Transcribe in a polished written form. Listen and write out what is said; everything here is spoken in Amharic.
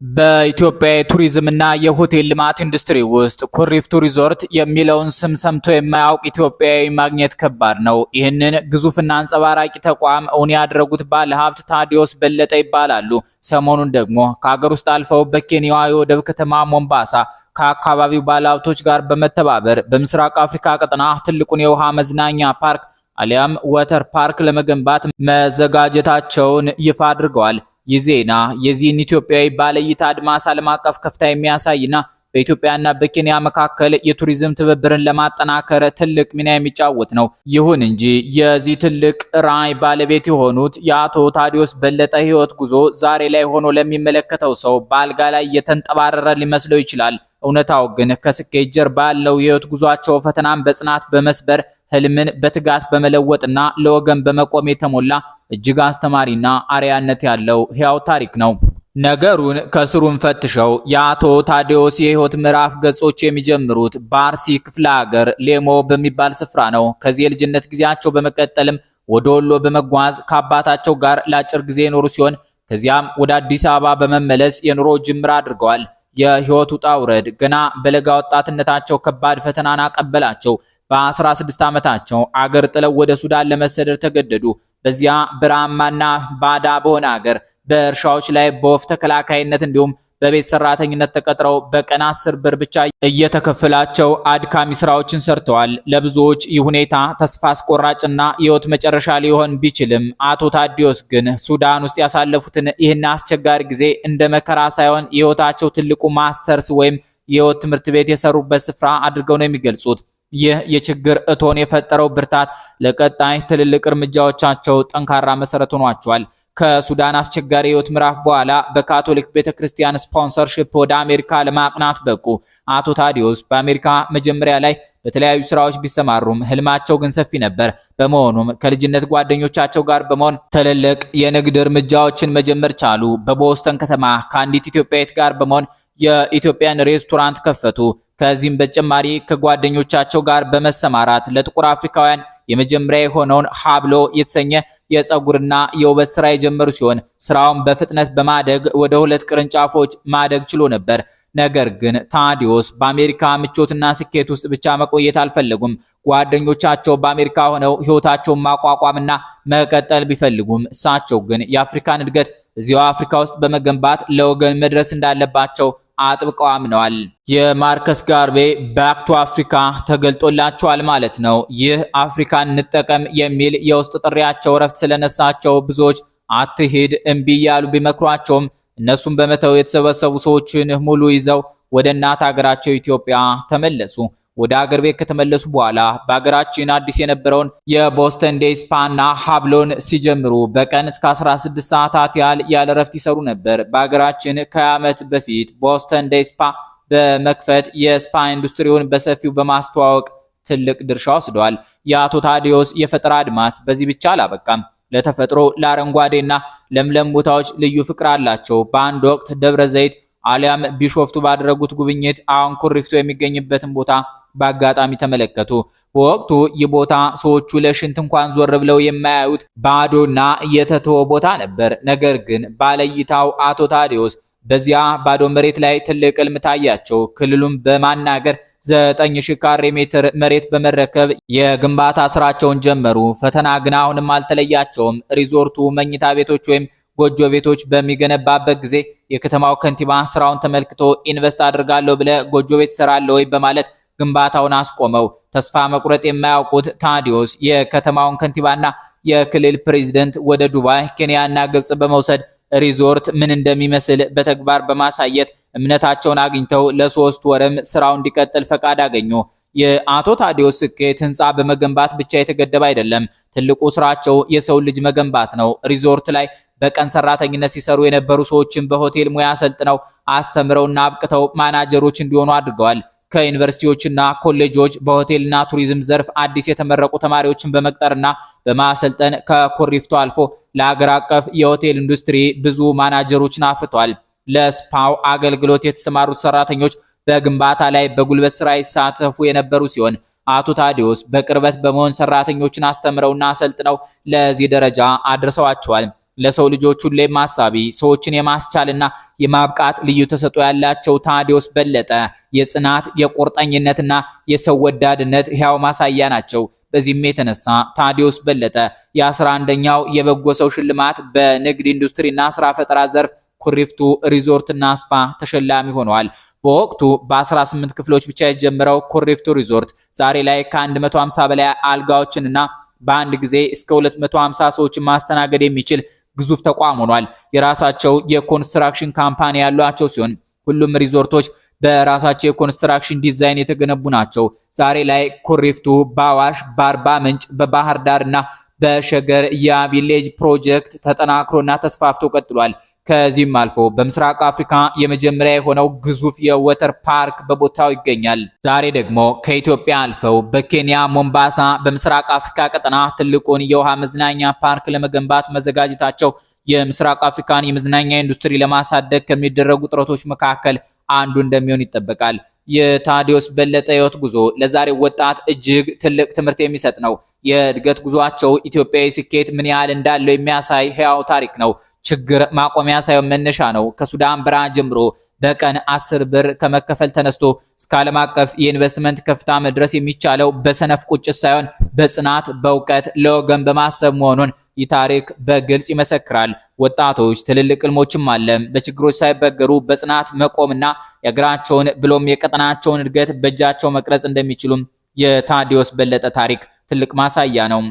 በኢትዮጵያ የቱሪዝምና የሆቴል ልማት ኢንዱስትሪ ውስጥ ኩሪፍቱ ሪዞርት የሚለውን ስም ሰምቶ የማያውቅ ኢትዮጵያዊ ማግኘት ከባድ ነው። ይህንን ግዙፍና አንጸባራቂ ተቋም እውን ያደረጉት ባለሀብት ታዲዮስ በለጠ ይባላሉ። ሰሞኑን ደግሞ ከሀገር ውስጥ አልፈው በኬንያዋ የወደብ ከተማ ሞምባሳ ከአካባቢው ባለሀብቶች ጋር በመተባበር በምስራቅ አፍሪካ ቀጠና ትልቁን የውሃ መዝናኛ ፓርክ አሊያም ወተር ፓርክ ለመገንባት መዘጋጀታቸውን ይፋ አድርገዋል። ይህ ዜና የዚህን ኢትዮጵያዊ ባለእይታ አድማስ ዓለም አቀፍ ከፍታ የሚያሳይና በኢትዮጵያና በኬንያ መካከል የቱሪዝም ትብብርን ለማጠናከር ትልቅ ሚና የሚጫወት ነው። ይሁን እንጂ የዚህ ትልቅ ራዕይ ባለቤት የሆኑት የአቶ ታዲዮስ በለጠ ህይወት ጉዞ ዛሬ ላይ ሆኖ ለሚመለከተው ሰው በአልጋ ላይ የተንጠባረረ ሊመስለው ይችላል። እውነታው ግን ከስኬት ጀርባ ያለው የህይወት ጉዟቸው ፈተናን በጽናት በመስበር ህልምን በትጋት በመለወጥና ለወገን በመቆም የተሞላ እጅግ አስተማሪና አርያነት ያለው ህያው ታሪክ ነው። ነገሩን ከስሩን ፈትሸው የአቶ ታዲዮስ የህይወት ምዕራፍ ገጾች የሚጀምሩት በአርሲ ክፍለ ሀገር ሌሞ በሚባል ስፍራ ነው። ከዚህ የልጅነት ጊዜያቸው በመቀጠልም ወደ ወሎ በመጓዝ ከአባታቸው ጋር ለአጭር ጊዜ የኖሩ ሲሆን ከዚያም ወደ አዲስ አበባ በመመለስ የኑሮ ጅምር አድርገዋል። የህይወት ውጣ ውረድ ገና በለጋ ወጣትነታቸው ከባድ ፈተናን አቀበላቸው። በ16 ዓመታቸው አገር ጥለው ወደ ሱዳን ለመሰደድ ተገደዱ። በዚያ በረሃማና ባዳ በሆነ ሀገር በእርሻዎች ላይ በወፍ ተከላካይነት እንዲሁም በቤት ሰራተኝነት ተቀጥረው በቀን 10 ብር ብቻ እየተከፈላቸው አድካሚ ስራዎችን ሰርተዋል። ለብዙዎች ይህ ሁኔታ ተስፋ አስቆራጭና የህይወት መጨረሻ ሊሆን ቢችልም አቶ ታዲዮስ ግን ሱዳን ውስጥ ያሳለፉትን ይህን አስቸጋሪ ጊዜ እንደ መከራ ሳይሆን የህይወታቸው ትልቁ ማስተርስ ወይም የህይወት ትምህርት ቤት የሰሩበት ስፍራ አድርገው ነው የሚገልጹት። ይህ የችግር እቶን የፈጠረው ብርታት ለቀጣይ ትልልቅ እርምጃዎቻቸው ጠንካራ መሰረት ሆኗቸዋል። ከሱዳን አስቸጋሪ ህይወት ምዕራፍ በኋላ በካቶሊክ ቤተክርስቲያን ስፖንሰርሺፕ ወደ አሜሪካ ለማቅናት በቁ። አቶ ታዲዮስ በአሜሪካ መጀመሪያ ላይ በተለያዩ ስራዎች ቢሰማሩም ህልማቸው ግን ሰፊ ነበር። በመሆኑም ከልጅነት ጓደኞቻቸው ጋር በመሆን ትልልቅ የንግድ እርምጃዎችን መጀመር ቻሉ። በቦስተን ከተማ ከአንዲት ኢትዮጵያዊት ጋር በመሆን የኢትዮጵያን ሬስቶራንት ከፈቱ። ከዚህም በተጨማሪ ከጓደኞቻቸው ጋር በመሰማራት ለጥቁር አፍሪካውያን የመጀመሪያ የሆነውን ሀብሎ የተሰኘ የፀጉርና የውበት ስራ የጀመሩ ሲሆን ስራውን በፍጥነት በማደግ ወደ 2 ቅርንጫፎች ማደግ ችሎ ነበር። ነገር ግን ታዲዮስ በአሜሪካ ምቾትና ስኬት ውስጥ ብቻ መቆየት አልፈለጉም። ጓደኞቻቸው በአሜሪካ ሆነው ህይወታቸውን ማቋቋምና መቀጠል ቢፈልጉም እሳቸው ግን የአፍሪካን እድገት እዚያው አፍሪካ ውስጥ በመገንባት ለወገን መድረስ እንዳለባቸው አጥብቀው አምነዋል። የማርከስ ጋርቬ ባክ ቱ አፍሪካ ተገልጦላቸዋል ማለት ነው። ይህ አፍሪካን እንጠቀም የሚል የውስጥ ጥሪያቸው ረፍት ስለነሳቸው ብዙዎች አትሂድ እምቢ እያሉ ቢመክሯቸውም እነሱም በመተው የተሰበሰቡ ሰዎችን ሙሉ ይዘው ወደ እናት ሀገራቸው ኢትዮጵያ ተመለሱ። ወደ ሀገር ቤት ከተመለሱ በኋላ በሀገራችን አዲስ የነበረውን የቦስተን ዴይ ስፓና ሀብሎን ሲጀምሩ በቀን እስከ 16 ሰዓታት ያለ ረፍት ይሰሩ ነበር። በሀገራችን ከዓመት በፊት ቦስተን ዴይ ስፓ በመክፈት የስፓ ኢንዱስትሪውን በሰፊው በማስተዋወቅ ትልቅ ድርሻ ወስደዋል። የአቶ ታዲዮስ የፈጠራ አድማስ በዚህ ብቻ አላበቃም። ለተፈጥሮ ለአረንጓዴና ለምለም ቦታዎች ልዩ ፍቅር አላቸው። በአንድ ወቅት ደብረ ዘይት አሊያም ቢሾፍቱ ባደረጉት ጉብኝት አሁን ኩሪፍቱ የሚገኝበትን ቦታ በአጋጣሚ ተመለከቱ። በወቅቱ ይህ ቦታ ሰዎቹ ለሽንት እንኳን ዞር ብለው የማያዩት ባዶና የተተወ ቦታ ነበር። ነገር ግን ባለእይታው አቶ ታዲዮስ በዚያ ባዶ መሬት ላይ ትልቅ ህልም ታያቸው። ክልሉን በማናገር 9000 ካሬ ሜትር መሬት በመረከብ የግንባታ ስራቸውን ጀመሩ። ፈተና ግን አሁንም አልተለያቸውም። ሪዞርቱ መኝታ ቤቶች ወይም ጎጆ ቤቶች በሚገነባበት ጊዜ የከተማው ከንቲባ ስራውን ተመልክቶ ኢንቨስት አድርጋለሁ ብለ ጎጆ ቤት ሰራለሁ ወይ በማለት ግንባታውን አስቆመው። ተስፋ መቁረጥ የማያውቁት ታዲዮስ የከተማውን ከንቲባና የክልል ፕሬዝዳንት ወደ ዱባይ፣ ኬንያና ግብጽ በመውሰድ ሪዞርት ምን እንደሚመስል በተግባር በማሳየት እምነታቸውን አግኝተው ለ3 ወርም ስራው እንዲቀጥል ፈቃድ አገኙ። የአቶ ታዲዮስ ስኬት ህንፃ በመገንባት ብቻ የተገደበ አይደለም። ትልቁ ስራቸው የሰው ልጅ መገንባት ነው። ሪዞርት ላይ በቀን ሰራተኝነት ሲሰሩ የነበሩ ሰዎችን በሆቴል ሙያ ሰልጥነው አስተምረውና አብቅተው ማናጀሮች እንዲሆኑ አድርገዋል። ከዩኒቨርሲቲዎችና ኮሌጆች በሆቴልና ቱሪዝም ዘርፍ አዲስ የተመረቁ ተማሪዎችን በመቅጠርና በማሰልጠን ከኩሪፍቱ አልፎ ለሀገር አቀፍ የሆቴል ኢንዱስትሪ ብዙ ማናጀሮችን አፍርቷል። ለስፓው አገልግሎት የተሰማሩት ሰራተኞች በግንባታ ላይ በጉልበት ስራ ይሳተፉ የነበሩ ሲሆን አቶ ታዲዮስ በቅርበት በመሆን ሰራተኞችን አስተምረውና አሰልጥነው ለዚህ ደረጃ አድርሰዋቸዋል። ለሰው ልጆች ሁሌም አሳቢ፣ ሰዎችን የማስቻልና የማብቃት ልዩ ተሰጥኦ ያላቸው ታዲዮስ በለጠ የጽናት የቁርጠኝነትና የሰው ወዳድነት ሕያው ማሳያ ናቸው። በዚህም የተነሳ ታዲዮስ በለጠ የ11ኛው የበጎ ሰው ሽልማት በንግድ ኢንዱስትሪና ስራ ፈጠራ ዘርፍ ኩሪፍቱ ሪዞርትና ስፓ ተሸላሚ ሆነዋል። በወቅቱ በ18 ክፍሎች ብቻ የጀመረው ኩሪፍቱ ሪዞርት ዛሬ ላይ ከ150 በላይ አልጋዎችንና በአንድ ጊዜ እስከ 250 ሰዎችን ማስተናገድ የሚችል ግዙፍ ተቋም ሆኗል። የራሳቸው የኮንስትራክሽን ካምፓኒ ያሏቸው ሲሆን ሁሉም ሪዞርቶች በራሳቸው የኮንስትራክሽን ዲዛይን የተገነቡ ናቸው። ዛሬ ላይ ኩሪፍቱ በአዋሽ፣ በአርባ ምንጭ፣ በባህር ዳርና በሸገር የቪሌጅ ፕሮጀክት ተጠናክሮና ተስፋፍቶ ቀጥሏል። ከዚህም አልፎ በምስራቅ አፍሪካ የመጀመሪያ የሆነው ግዙፍ የወተር ፓርክ በቦታው ይገኛል። ዛሬ ደግሞ ከኢትዮጵያ አልፈው በኬንያ ሞምባሳ በምስራቅ አፍሪካ ቀጠና ትልቁን የውሃ መዝናኛ ፓርክ ለመገንባት መዘጋጀታቸው የምስራቅ አፍሪካን የመዝናኛ ኢንዱስትሪ ለማሳደግ ከሚደረጉ ጥረቶች መካከል አንዱ እንደሚሆን ይጠበቃል። የታዲዮስ በለጠ ህይወት ጉዞ ለዛሬው ወጣት እጅግ ትልቅ ትምህርት የሚሰጥ ነው። የእድገት ጉዟቸው ኢትዮጵያዊ ስኬት ምን ያህል እንዳለው የሚያሳይ ህያው ታሪክ ነው። ችግር ማቆሚያ ሳይሆን መነሻ ነው። ከሱዳን በረሃ ጀምሮ በቀን 10 ብር ከመከፈል ተነስቶ እስከ ዓለም አቀፍ የኢንቨስትመንት ከፍታ መድረስ የሚቻለው በሰነፍ ቁጭት ሳይሆን በጽናት፣ በእውቀት፣ ለወገን በማሰብ መሆኑን ይህ ታሪክ በግልጽ ይመሰክራል። ወጣቶች ትልልቅ ህልሞችም አለ በችግሮች ሳይበገሩ በጽናት መቆምና የሀገራቸውን ብሎም የቀጠናቸውን እድገት በእጃቸው መቅረጽ እንደሚችሉም የታዲዮስ በለጠ ታሪክ ትልቅ ማሳያ ነው።